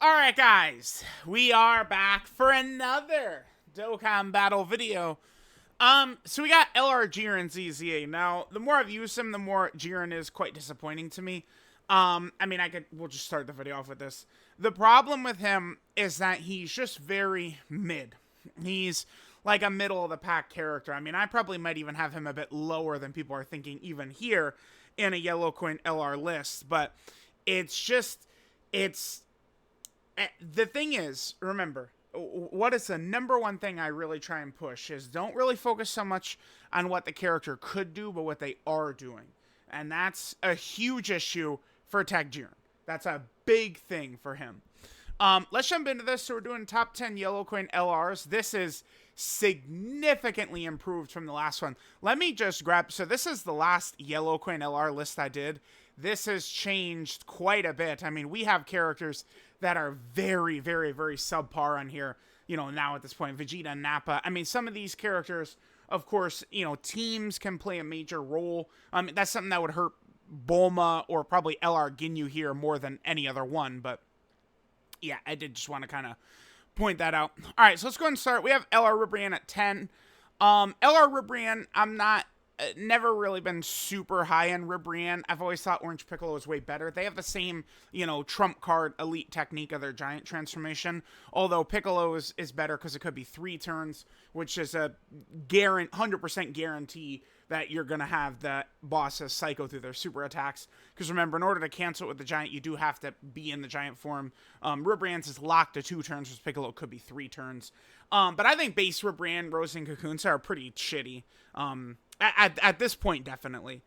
Alright guys, we are back for another Dokkan battle video. So we got LR Jiren's EZA. Now, the more I've used him, the more Jiren is quite disappointing to me. We'll just start the video off with this. The problem with him is that he's just very mid. He's like a middle of the pack character. I mean, I probably might even have him a bit lower than people are thinking even here in a yellow coin LR list, but the thing is, remember, what is the number one thing I really try and push is don't really focus so much on what the character could do, but what they are doing. And that's a huge issue for Tech Jiren. That's a big thing for him. Let's jump into this. So we're doing top 10 yellow coin LRs. This is significantly improved from the last one. Let me just grab, so this is the last yellow coin LR list I did. This has changed quite a bit. I mean, we have characters that are very, very, very subpar on here, you know, now at this point. Vegeta and Nappa. I mean, some of these characters, of course, you know, teams can play a major role. That's something that would hurt Bulma or probably LR Ginyu here more than any other one, but yeah, I did just want to kind of point that out. All right, so let's go ahead and start. We have LR Ribrian at 10. LR Ribrian, never really been super high in Ribrian. I've always thought Orange Piccolo was way better. They have the same, you know, trump card elite technique of their giant transformation. Although Piccolo is better because it could be 3 turns, which is a 100% guarantee that you're going to have the bosses cycle through their super attacks. Because remember, in order to cancel it with the giant, you do have to be in the giant form. Ribrian's is locked to 2 turns, which Piccolo could be 3 turns. But I think base Ribrian, Rose, and Kakunsa are pretty shitty. At this point, definitely.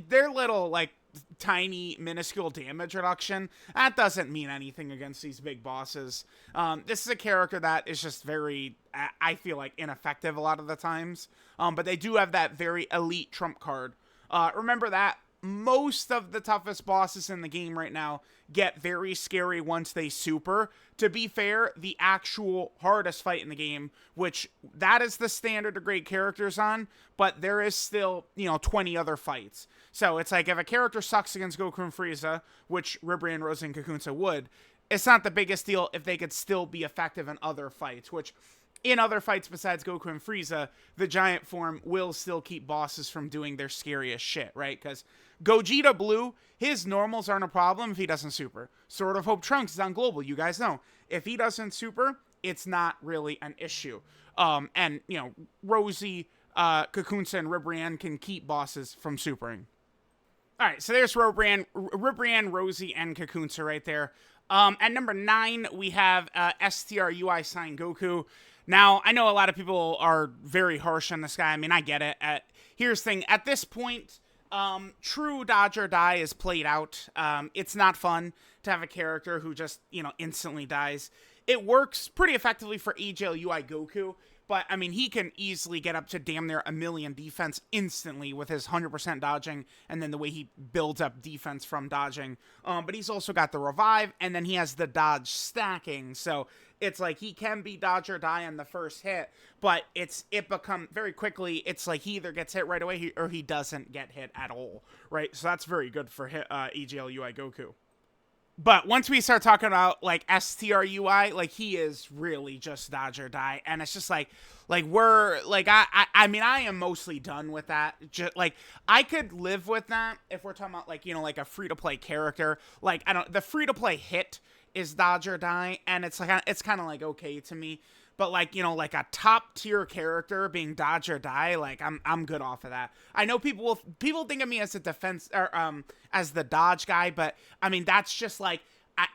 Their little, like, tiny, minuscule damage reduction, that doesn't mean anything against these big bosses. This is a character that is just very, I feel like, ineffective a lot of the times. But they do have that very elite trump card. Remember that most of the toughest bosses in the game right now get very scary once they super. To be fair, the actual hardest fight in the game, which that is the standard to grade characters on, but there is still, you know, 20 other fights. So it's like if a character sucks against Goku and Frieza, which Ribrian, Rose, and Kakunsa would, it's not the biggest deal if they could still be effective in other fights, which in other fights besides Goku and Frieza, the giant form will still keep bosses from doing their scariest shit, right? Because Gogeta Blue, his normals aren't a problem if he doesn't super. Sword of Hope Trunks is on global, you guys know. If he doesn't super, it's not really an issue. And, you know, Rosie, Kakunsa, and Ribrian can keep bosses from supering. Alright, so there's Ribrian, Rosie, and Kakunsa right there. At number 9, we have STRUI Sign Goku. Now, I know a lot of people are very harsh on this guy. I mean, I get it. Here's the thing. At this point, true dodge or die is played out. It's not fun to have a character who just, you know, instantly dies. It works pretty effectively for AJLUI Goku, but, I mean, he can easily get up to damn near 1,000,000 defense instantly with his 100% dodging, and then the way he builds up defense from dodging. But he's also got the revive, and then he has the dodge stacking, so it's like he can be dodge or die on the first hit, but it become very quickly, it's like he either gets hit right away or he doesn't get hit at all, right? So that's very good for EJLUI Goku. But once we start talking about, like, STRUI, like, he is really just dodge or die. And it's just like we're, like, I mean, I am mostly done with that. Just, like, I could live with that if we're talking about, like, you know, like a free-to-play character. Like, the free-to-play hit is dodge or die. And it's, like, it's kind of, like, okay to me. But, like, you know, like a top tier character being dodge or die, like, I'm good off of that. I know people think of me as a defense, or, as the dodge guy, but, I mean, that's just, like,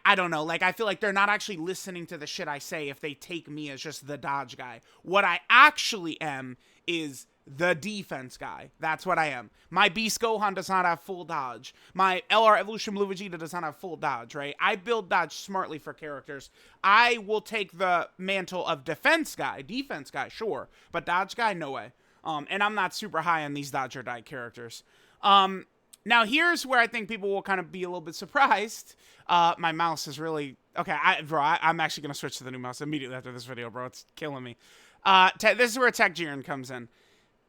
I don't know. Like, I feel like they're not actually listening to the shit I say if they take me as just the dodge guy. What I actually am is the defense guy. That's what I am. My Beast Gohan does not have full dodge. My LR Evolution Blue Vegeta does not have full dodge, right? I build dodge smartly for characters. I will take the mantle of defense guy, sure, but dodge guy, no way. And I'm not super high on these dodge or die characters. Now here's where I think people will kind of be a little bit surprised. My mouse is really, okay, I'm actually going to switch to the new mouse immediately after this video, bro. It's killing me. This is where Tech Jiren comes in.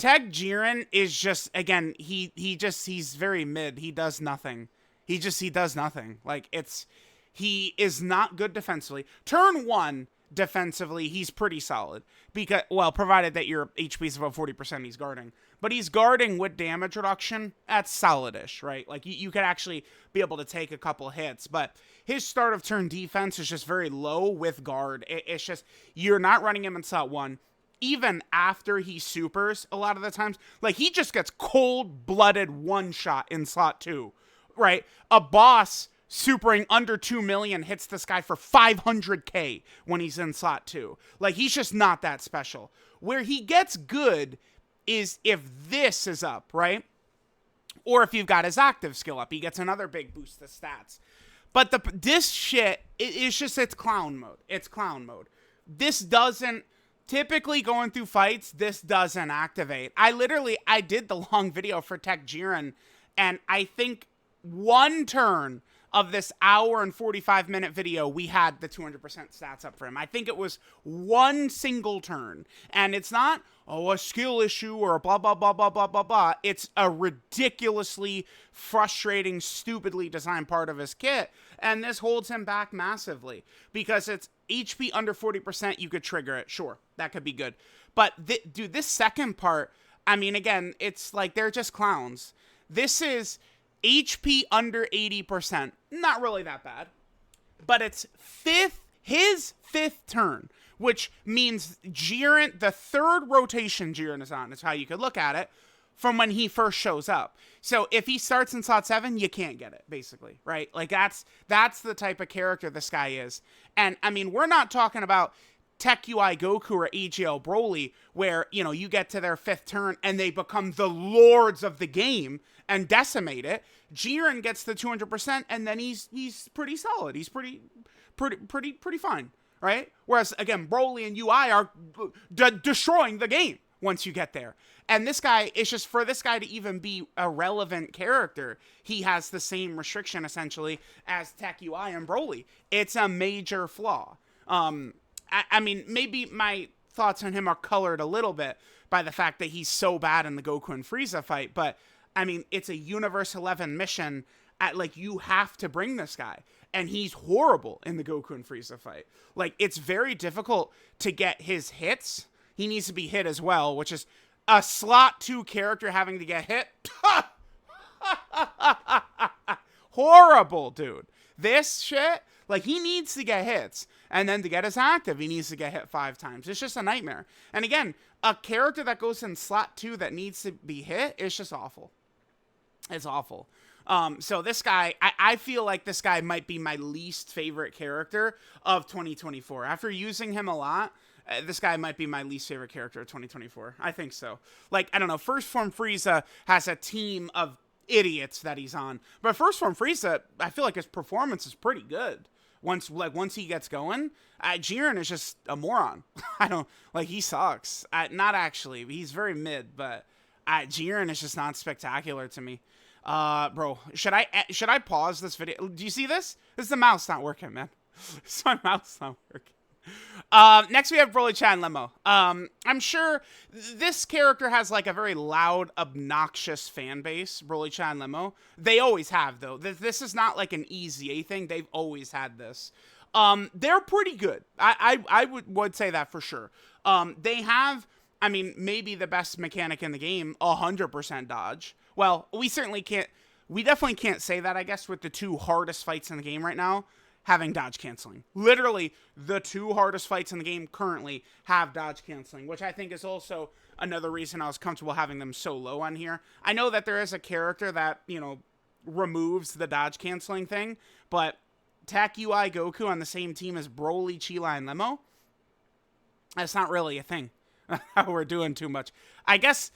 Tech Jiren is just, again, he's very mid. He does nothing. He does nothing. Like, He is not good defensively. Turn 1, defensively, he's pretty solid. Because, well, provided that your HP is above 40%, he's guarding. But he's guarding with damage reduction. That's solid-ish, right? Like, you could actually be able to take a couple hits. But his start of turn defense is just very low with guard. It's just, you're not running him in slot 1. Even after he supers, a lot of the times, like, he just gets cold-blooded one-shot in slot 2, right? A boss supering under 2 million hits this guy for 500k when he's in slot 2. Like, he's just not that special. Where he gets good is if this is up, right? Or if you've got his active skill up, he gets another big boost to stats. But this shit, it's just, it's clown mode. It's clown mode. This doesn't, typically going through fights, this doesn't activate. I did the long video for Tech Jiren, and I think one turn of this hour and 45-minute video, we had the 200% stats up for him. I think it was one single turn. And it's not, a skill issue or a blah, blah, blah, blah, blah, blah, blah. It's a ridiculously frustrating, stupidly designed part of his kit. And this holds him back massively. Because it's HP under 40%, you could trigger it. Sure, that could be good. But, dude, this second part, I mean, again, it's like they're just clowns. This is HP under 80%. Not really that bad. But it's his fifth turn, which means Jiren, the third rotation Jiren is on, is how you could look at it, from when he first shows up. So if he starts in slot 7, you can't get it, basically, right? Like, that's the type of character this guy is. And, I mean, we're not talking about Tech UI Goku or AGL Broly, where, you know, you get to their fifth turn and they become the lords of the game and decimate it. Jiren gets the 200% and then he's pretty solid. He's pretty fine, right? Whereas, again, Broly and UI are destroying the game once you get there. And this guy, it's just, for this guy to even be a relevant character, he has the same restriction, essentially, as Tech UI and Broly. It's a major flaw. I mean, maybe my thoughts on him are colored a little bit by the fact that he's so bad in the Goku and Frieza fight, but, I mean, it's a Universe 11 mission like, you have to bring this guy, and he's horrible in the Goku and Frieza fight. Like, it's very difficult to get his hits. He needs to be hit as well, which is a slot 2 character having to get hit. Horrible, dude. This shit, like, he needs to get hits. And then to get his active, he needs to get hit 5 times. It's just a nightmare. And again, a character that goes in slot 2 that needs to be hit, it's just awful. It's awful. So this guy, I feel like this guy might be my least favorite character of 2024. After using him a lot, this guy might be my least favorite character of 2024. I think so. Like, I don't know, First Form Frieza has a team of idiots that he's on. But First Form Frieza, I feel like his performance is pretty good. Once he gets going, Jiren is just a moron. He sucks. Not actually. He's very mid, but Jiren is just not spectacular to me. Bro, should I pause this video? Do you see this? The mouse not working, man. My mouse not working. Next we have Broly, Chan, Lemo. I'm sure this character has like a very loud, obnoxious fan base, Broly, Chan, Lemo. They always have, though. This is not like an EZA thing. They've always had this. They're pretty good. I would say that for sure. They have, I mean, maybe the best mechanic in the game, 100% dodge. Well, we definitely can't say that, I guess, with the 2 hardest fights in the game right now having dodge canceling. Literally, the 2 hardest fights in the game currently have dodge canceling, which I think is also another reason I was comfortable having them so low on here. I know that there is a character that, you know, removes the dodge canceling thing, but Tech UI Goku on the same team as Broly, Chila, and Lemo, that's not really a thing. We're doing too much. I guess,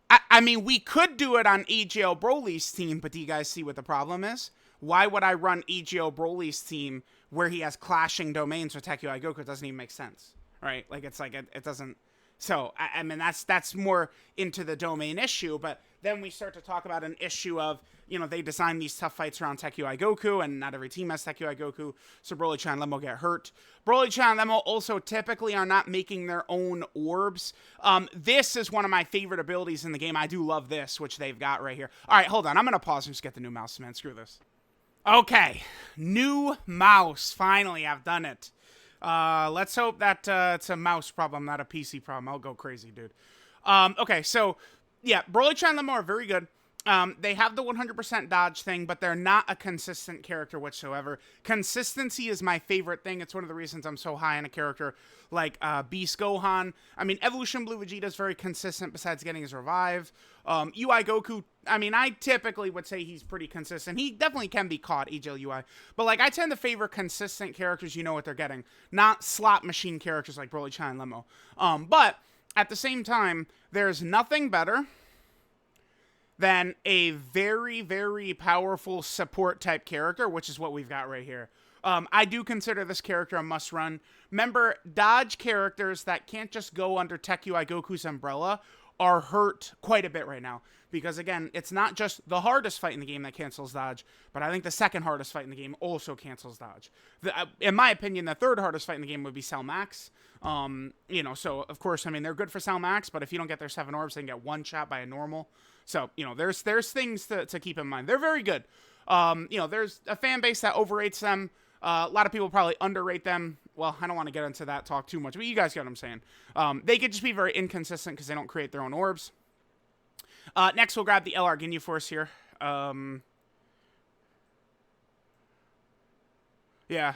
I mean, we could do it on EGL Broly's team, but do you guys see what the problem is? Why would I run EGL Broly's team where he has clashing domains with Tech UI Goku? It doesn't even make sense, right? Like, it's like, it doesn't. So, I mean, that's more into the domain issue, but then we start to talk about an issue of, you know, they design these tough fights around Tech UI Goku, and not every team has Tech UI Goku, so Broly, Chan, Lemo get hurt. Broly, Chan, Lemo also typically are not making their own orbs. This is one of my favorite abilities in the game. I do love this, which they've got right here. All right, hold on. I'm going to pause and just get the new mouse, man. Screw this. Okay, new mouse. Finally, I've done it. Let's hope that it's a mouse problem, not a PC problem. I'll go crazy, dude. Okay, so yeah, Broly and Lemo are very good. They have the 100% dodge thing, but they're not a consistent character whatsoever. Consistency is my favorite thing. It's one of the reasons I'm so high on a character like Beast Gohan. I mean, Evolution Blue Vegeta is very consistent besides getting his revive. UI Goku, I mean, I typically would say he's pretty consistent. He definitely can be caught, EJL UI. But, like, I tend to favor consistent characters, you know what they're getting. Not slot machine characters like Broly, and Lemo. But, at the same time, there's nothing better than a very, very powerful support type character, which is what we've got right here. I do consider this character a must run. Remember, dodge characters that can't just go under Tech UI Goku's umbrella are hurt quite a bit right now. Because again, it's not just the hardest fight in the game that cancels dodge, but I think the second hardest fight in the game also cancels dodge. In my opinion, the third hardest fight in the game would be Cellmax. You know, so of course, I mean, they're good for Cellmax, but if you don't get their 7 orbs, they can get one shot by a normal. So, you know, there's things to keep in mind. They're very good. You know, there's a fan base that overrates them. A lot of people probably underrate them. Well, I don't want to get into that talk too much, but you guys get what I'm saying. They could just be very inconsistent because they don't create their own orbs. Next, we'll grab the LR Ginyu Force here. Yeah.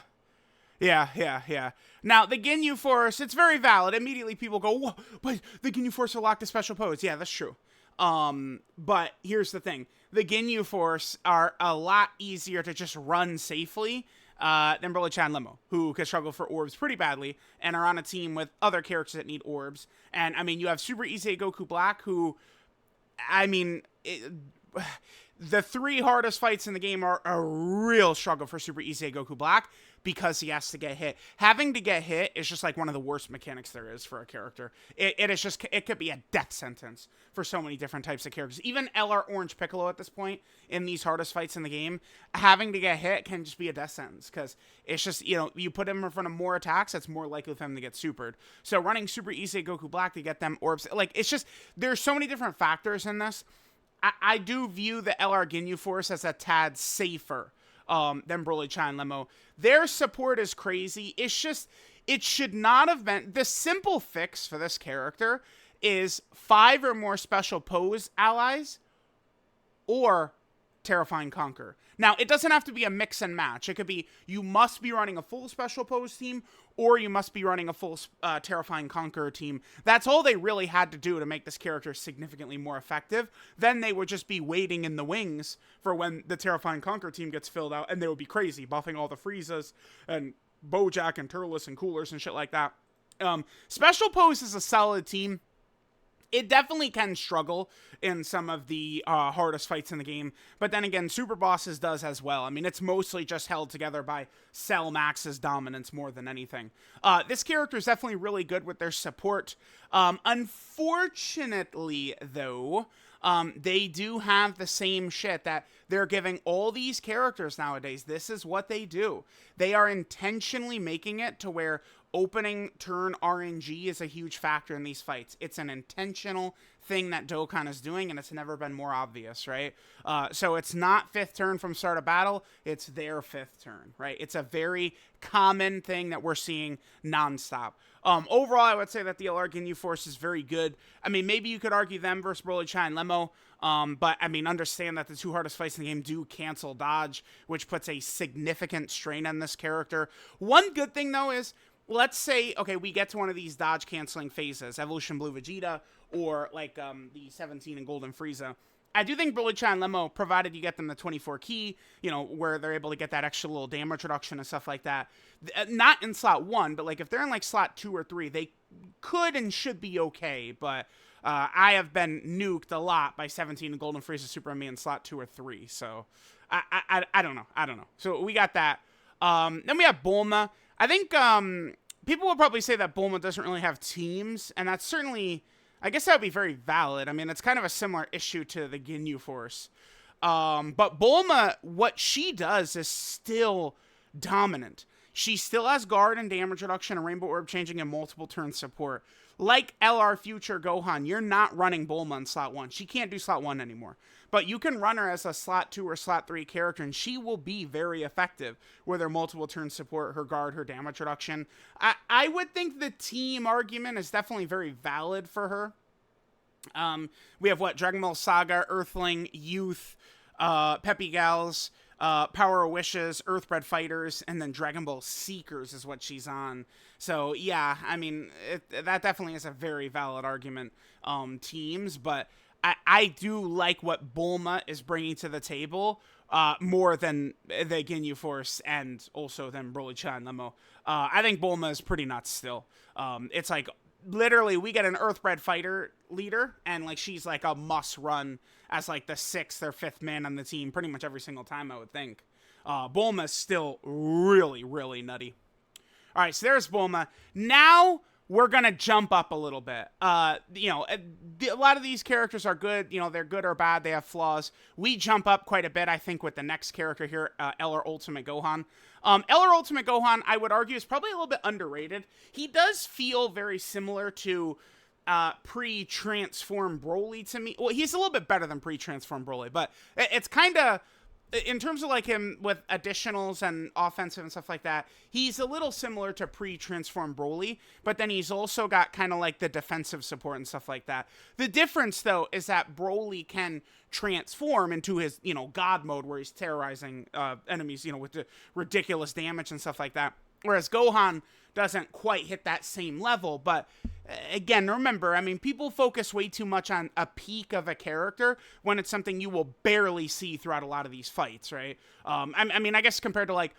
Now, the Ginyu Force, it's very valid. Immediately people go, whoa, but the Ginyu Force will lock the special pose. Yeah, that's true. But here's the thing. The Ginyu Force are a lot easier to just run safely than Broly and Lemo, who can struggle for orbs pretty badly and are on a team with other characters that need orbs. And, I mean, you have Super EZA Goku Black, who, I mean, the 3 hardest fights in the game are a real struggle for Super EZA Goku Black because he has to get hit. Having to get hit is just like one of the worst mechanics there is for a character. It is just, it could be a death sentence for so many different types of characters. Even LR Orange Piccolo at this point in these hardest fights in the game, having to get hit can just be a death sentence because it's just, you know, you put him in front of more attacks, it's more likely for him to get supered. So running Super EZA Goku Black to get them orbs, like, it's just, there's so many different factors in this. I do view the LR Ginyu Force as a tad safer than Broly and Lemo. Their support is crazy. It's just, it should not have been. The simple fix for this character is 5 or more special pose allies or Terrifying Conquer. Now, it doesn't have to be a mix and match. It could be you must be running a full special pose team or you must be running a full Terrifying Conqueror team. That's all they really had to do to make this character significantly more effective. Then they would just be waiting in the wings for when the Terrifying Conqueror team gets filled out, and they would be crazy, buffing all the Friezas and Bojack and Turles and Coolers and shit like that. Special Pose is a solid team. It definitely can struggle in some of the hardest fights in the game. But then again, Super Bosses does as well. I mean, it's mostly just held together by Cellmax's dominance more than anything. This character is definitely really good with their support. Unfortunately, though, they do have the same shit that they're giving all these characters nowadays. This is what they do. They are intentionally making it to where opening turn RNG is a huge factor in these fights. It's an intentional thing that Dokkan is doing, and it's never been more obvious, right? So it's not 5th turn from start of battle, it's their 5th turn, right? It's a very common thing that we're seeing nonstop. Overall, I would say that the LR Ginyu Force is very good. I mean, maybe you could argue them versus Broly and Lemo, but I mean, understand that the 2 hardest fights in the game do cancel dodge, which puts a significant strain on this character. One good thing, though, is let's say, okay, we get to one of these dodge canceling phases, Evolution Blue Vegeta, or like the 17 and Golden Frieza. I do think Broly and Lemo, provided you get them the 24 key, you know, where they're able to get that extra little damage reduction and stuff like that. Not in slot 1, but like if they're in like slot 2 or 3, they could and should be okay. But I have been nuked a lot by 17 and Golden Frieza Super Me in slot 2 or 3. So I don't know. So we got that. Then we have Bulma. I think people will probably say that Bulma doesn't really have teams, and that's certainly, I guess that would be very valid. I mean, it's kind of a similar issue to the Ginyu Force. But Bulma, what she does is still dominant. She still has guard and damage reduction and rainbow orb changing and multiple turn support. Like LR Future Gohan, you're not running Bulma in slot 1. She can't do slot 1 anymore. But you can run her as a slot 2 or slot 3 character, and she will be very effective with her multiple turn support, her guard, her damage reduction. I would think the team argument is definitely very valid for her. We have Dragon Ball Saga, Earthling, Youth, Peppy Gals, Power of Wishes, Earthbred Fighters, and then Dragon Ball Seekers is what she's on. So, yeah, I mean, that definitely is a very valid argument, teams, but I do like what Bulma is bringing to the table, more than the Ginyu Force and also than Broly-Cha and Lemo. I think Bulma is pretty nuts still. It's like, literally, we get an Earthbred Fighter leader, and, like, she's, like, a must-run as, like, the 6th or 5th man on the team pretty much every single time, I would think. Bulma's still really, really nutty. All right, so there's Bulma. Now we're going to jump up a little bit. You know, a lot of these characters are good. You know, they're good or bad. They have flaws. We jump up quite a bit, I think, with the next character here, LR Ultimate Gohan. LR Ultimate Gohan, I would argue, is probably a little bit underrated. He does feel very similar to pre-transform Broly to me. Well, he's a little bit better than pre-transform Broly, but it's kind of, in terms of like him with additionals and offensive and stuff like that, he's a little similar to pre-transform Broly, but then he's also got kind of like the defensive support and stuff like that. The difference, though, is that Broly can transform into his, you know, God mode where he's terrorizing enemies, you know, with the ridiculous damage and stuff like that. Whereas Gohan doesn't quite hit that same level, but again, remember, I mean, people focus way too much on a peak of a character when it's something you will barely see throughout a lot of these fights, right? I mean, I guess compared to, like,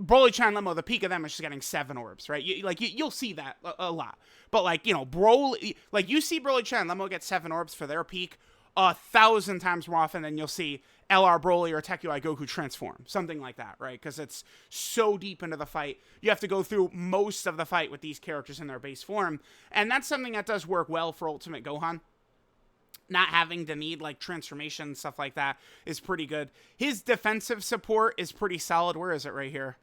Broly-Cha and Lemo, the peak of them is just getting 7 orbs, right? You'll see that a lot. But, like, you know, Broly, like, you see Broly-Cha and Lemo get 7 orbs for their peak 1,000 times more often than you'll see LR Broly or Tekuai Goku transform. Something like that, right? Because it's so deep into the fight. You have to go through most of the fight with these characters in their base form. And that's something that does work well for Ultimate Gohan. Not having to need, like, transformation, stuff like that is pretty good. His defensive support is pretty solid. Where is it right here?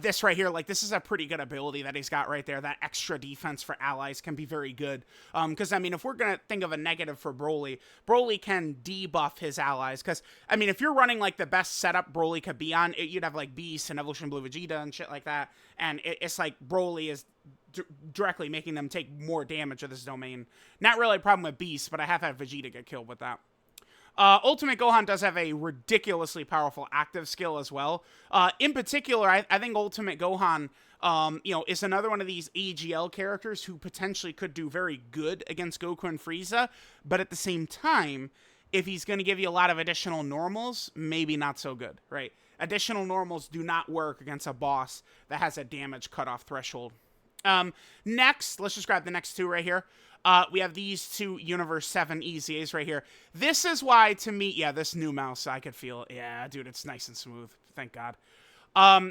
This right here, like, this is a pretty good ability that he's got right there. That extra defense for allies can be very good. Because, I mean, if we're going to think of a negative for Broly, Broly can debuff his allies. Because, I mean, if you're running, like, the best setup Broly could be on, you'd have, like, Beast and Evolution Blue Vegeta and shit like that. And it's like Broly is directly making them take more damage of this domain. Not really a problem with Beast, but I have had Vegeta get killed with that. Ultimate Gohan does have a ridiculously powerful active skill as well. In particular, I think Ultimate Gohan, you know, is another one of these AGL characters who potentially could do very good against Goku and Frieza, but at the same time, if he's going to give you a lot of additional normals, maybe not so good, right? Additional normals do not work against a boss that has a damage cutoff threshold. Next, let's just grab the next two right here. We have these two Universe 7 EZAs right here. This is why, to me, yeah, this new mouse, I could feel it. Yeah, dude, it's nice and smooth. Thank God.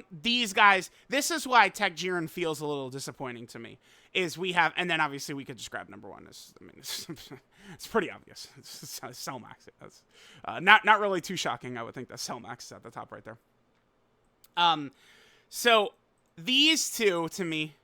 These guys, this is why Tech Jiren feels a little disappointing to me, is we have, and then obviously we could just grab number one. I mean, it's pretty obvious. It's Cellmax. That's not really too shocking. I would think that Cellmax is at the top right there. So these two, to me,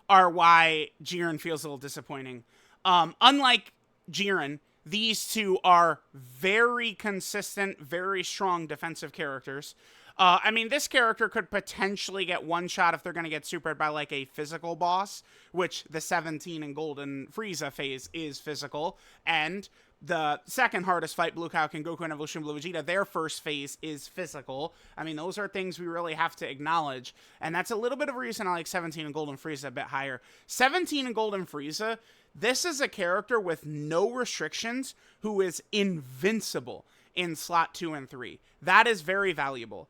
are why Jiren feels a little disappointing. Unlike Jiren, these two are very consistent, very strong defensive characters. I mean, this character could potentially get one shot if they're going to get supered by, like, a physical boss, which the 17 and Golden Frieza phase is physical, and the second hardest fight, Blue Cow and Goku and Evolution Blue Vegeta, their first phase is physical. I mean, those are things we really have to acknowledge, and that's a little bit of a reason I like 17 and Golden Frieza a bit higher. 17 and Golden Frieza, this is a character with no restrictions who is invincible in slot 2 and 3. That is very valuable.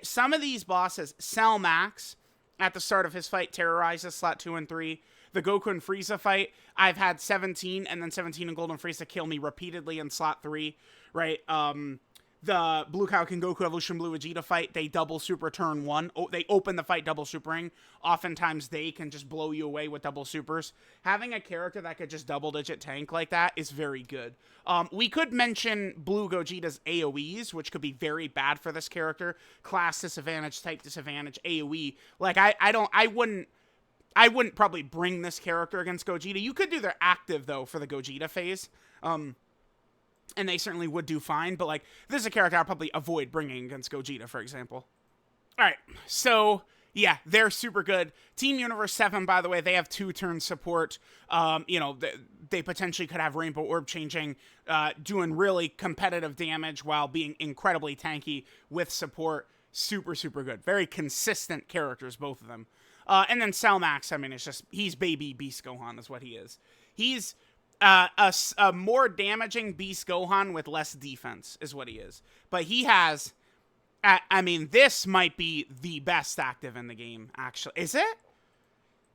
Some of these bosses, Cellmax, at the start of his fight, terrorizes slot 2 and 3. The Goku and Frieza fight, I've had 17 and then 17 and Golden Frieza kill me repeatedly in slot 3, right? the Blue Kaioken Goku Evolution Blue Vegeta fight, they double super turn 1. They open the fight double supering. Oftentimes they can just blow you away with double supers. Having a character that could just double digit tank like that is very good. We could mention Blue Gogeta's AoEs, which could be very bad for this character. Class disadvantage, type disadvantage, AoE. Like I wouldn't probably bring this character against Gogeta. You could do their active though for the Gogeta phase. And they certainly would do fine, but like, this is a character I'll probably avoid bringing against Gogeta, for example. Alright, so, yeah, they're super good. Team Universe 7, by the way, they have 2-turn support. You know, they potentially could have Rainbow Orb changing, doing really competitive damage while being incredibly tanky with support. Super, super good. Very consistent characters, both of them. And then Cellmax, I mean, it's just, he's baby Beast Gohan is what he is. He's a more damaging Beast Gohan with less defense is what he is. But he has, I mean, this might be the best active in the game, actually. Is it?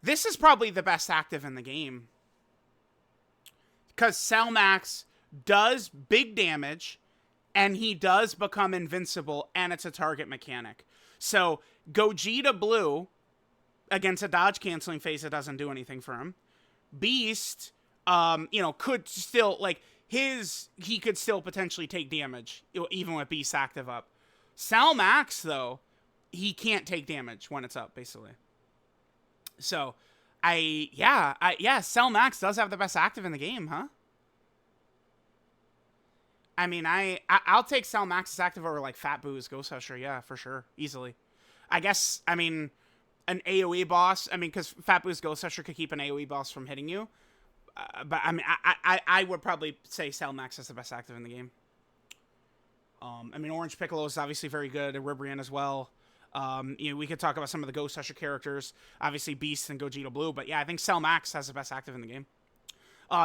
This is probably the best active in the game. Because Cellmax does big damage, and he does become invincible, and it's a target mechanic. So, Gogeta Blue, against a dodge canceling phase, it doesn't do anything for him. Beast, you know, could still, like, he could still potentially take damage, even with Beast active up. Cellmax, though, he can't take damage when it's up, basically. So, yeah, Cellmax does have the best active in the game, huh? I mean, I'll take Cellmax's active over, like, Fat Boo's Ghost Usher, yeah, for sure, easily. I guess, I mean, an AoE boss, I mean, because Fat Boo's Ghost Usher could keep an AoE boss from hitting you. But, I mean, I would probably say Cellmax is the best active in the game. I mean, Orange Piccolo is obviously very good, and Ribrian as well. You know, we could talk about some of the Ghost Usher characters. Obviously, Beast and Gogeta Blue. But, yeah, I think Cellmax has the best active in the game.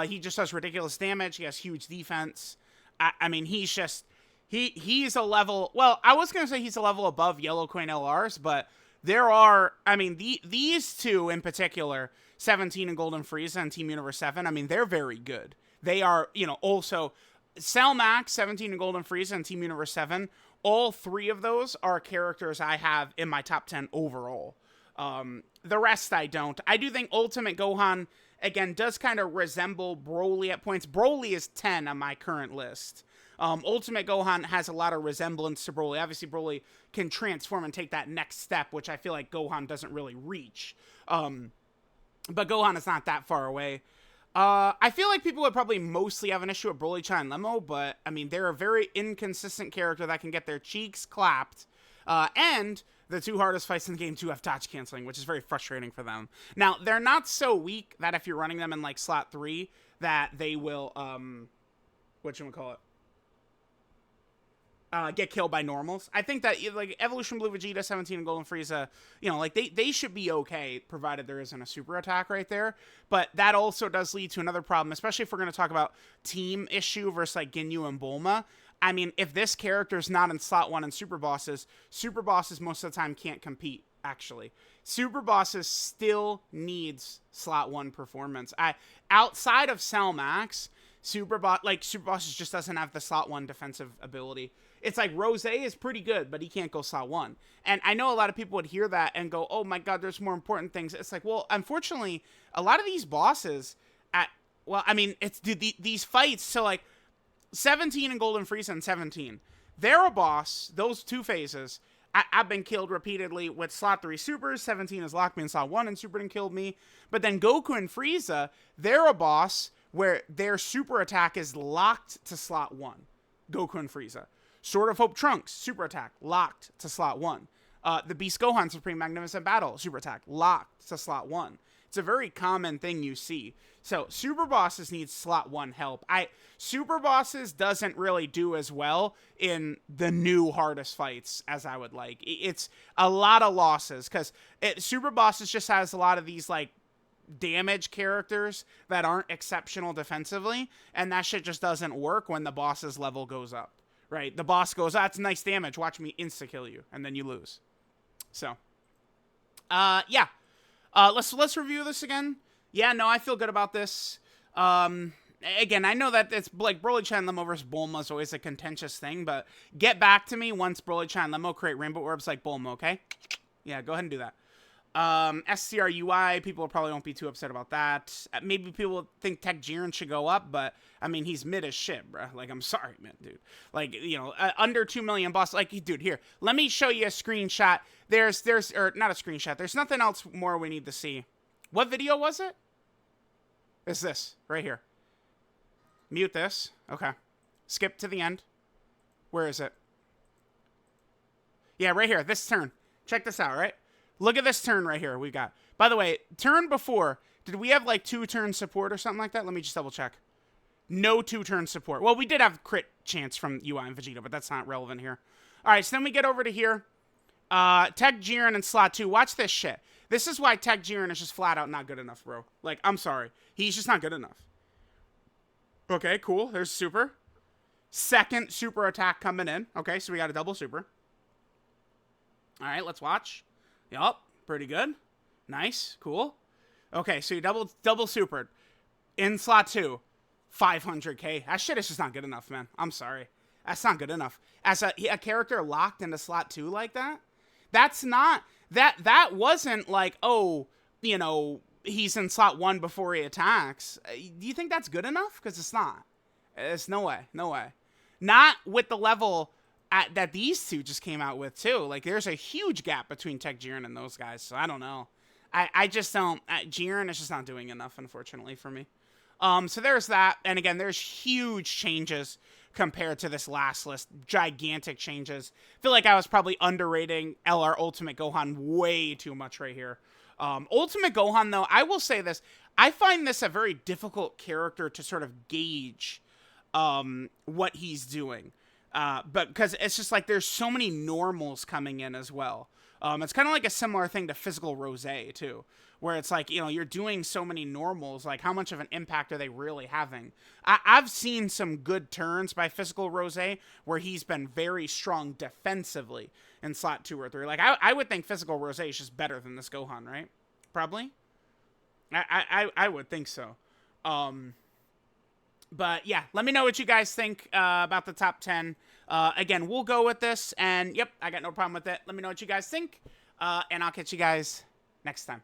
He just does ridiculous damage. He has huge defense. I mean, he's just... He's a level... Well, I was going to say he's a level above Yellow Coin LRs, but there are... I mean, these two in particular... 17 and Golden Frieza and Team Universe 7, I mean, they're very good. They are, you know, also, Cellmax, 17 and Golden Frieza, and Team Universe 7, all three of those are characters I have in my top 10 overall. The rest I don't. I do think Ultimate Gohan, again, does kind of resemble Broly at points. Broly is 10 on my current list. Ultimate Gohan has a lot of resemblance to Broly. Obviously, Broly can transform and take that next step, which I feel like Gohan doesn't really reach. But Gohan is not that far away. I feel like people would probably mostly have an issue with Broly, Chai, and Lemo, but, I mean, they're a very inconsistent character that can get their cheeks clapped. And the two hardest fights in the game do have dodge canceling, which is very frustrating for them. Now, they're not so weak that if you're running them in, like, slot 3, that they will, whatchamacallit? Get killed by normals. I think that, like, Evolution Blue Vegeta, 17, and Golden Frieza, you know, like, they should be okay, provided there isn't a super attack right there. But that also does lead to another problem, especially if we're going to talk about team issue versus, like, Ginyu and Bulma. I mean, if this character's not in slot 1 and super bosses most of the time can't compete, actually. Super bosses still needs slot 1 performance. Outside of Cellmax, super bosses just doesn't have the slot 1 defensive ability. It's like Rose is pretty good, but he can't go slot 1. And I know a lot of people would hear that and go, oh my god, there's more important things. It's like, well, unfortunately, a lot of these bosses these fights, so like 17 and Golden Frieza and 17, they're a boss, those two phases. I've been killed repeatedly with slot 3 supers. 17 has locked me in slot 1 and super and killed me. But then Goku and Frieza, they're a boss where their super attack is locked to slot 1. Goku and Frieza. Sword of Hope Trunks, super attack, locked to slot 1. The Beast Gohan Supreme Magnificent Battle, super attack, locked to slot 1. It's a very common thing you see. So, super bosses need slot 1 help. Super bosses doesn't really do as well in the new hardest fights as I would like. It's a lot of losses, because super bosses just has a lot of these, like, damage characters that aren't exceptional defensively, and that shit just doesn't work when the boss's level goes up. Right, the boss goes, that's nice damage, watch me insta-kill you, and then you lose. So, yeah. Let's review this again. Yeah, no, I feel good about this. again, I know that it's like Broly-chan Lemo versus Bulma is always a contentious thing, but get back to me once Broly-chan Lemo create rainbow orbs like Bulma, okay? Yeah, go ahead and do that. SCR UI, people probably won't be too upset about that. Maybe people think Tech Jiren should go up, but I mean, he's mid as shit, bro. Like, I'm sorry, man, dude. Like, you know, under 2 million boss. Like, dude, here, let me show you a screenshot. Or not a screenshot. There's nothing else more we need to see. What video was it? It's this right here. Mute this. Okay. Skip to the end. Where is it? Yeah, right here. This turn. Check this out, right? Look at this turn right here we got. By the way, turn before, did we have like 2-turn support or something like that? Let me just double check. No 2-turn support. Well, we did have crit chance from UI and Vegeta, but that's not relevant here. All right, so then we get over to here. Tech Jiren and Slot 2. Watch this shit. This is why Tech Jiren is just flat out not good enough, bro. Like, I'm sorry. He's just not good enough. Okay, cool. There's super. Second super attack coming in. Okay, so we got a double super. All right, let's watch. Yup, pretty good. Nice, cool. Okay, so you double supered. In slot 2, 500k. That shit is just not good enough, man. I'm sorry. That's not good enough. As a character locked into slot 2 like that, that's not, that wasn't like, oh, you know, he's in slot 1 before he attacks. Do you think that's good enough? Because it's not. It's no way, no way. Not with the level that these two just came out with, too. Like, there's a huge gap between Tech Jiren and those guys, so I don't know. I just don't... Jiren is just not doing enough, unfortunately, for me. So there's that. And again, there's huge changes compared to this last list. Gigantic changes. I feel like I was probably underrating LR Ultimate Gohan way too much right here. Ultimate Gohan, though, I will say this. I find this a very difficult character to sort of gauge what he's doing. But because it's just like there's so many normals coming in as well. It's kind of like a similar thing to Physical Rose, too, where it's like, you know, you're doing so many normals, like how much of an impact are they really having? I've seen some good turns by Physical Rose where he's been very strong defensively in slot 2 or 3. Like, I would think Physical Rose is just better than this Gohan, right? Probably. I would think so. But yeah, let me know what you guys think about the top 10. Again, we'll go with this. And yep, I got no problem with it. Let me know what you guys think. And I'll catch you guys next time.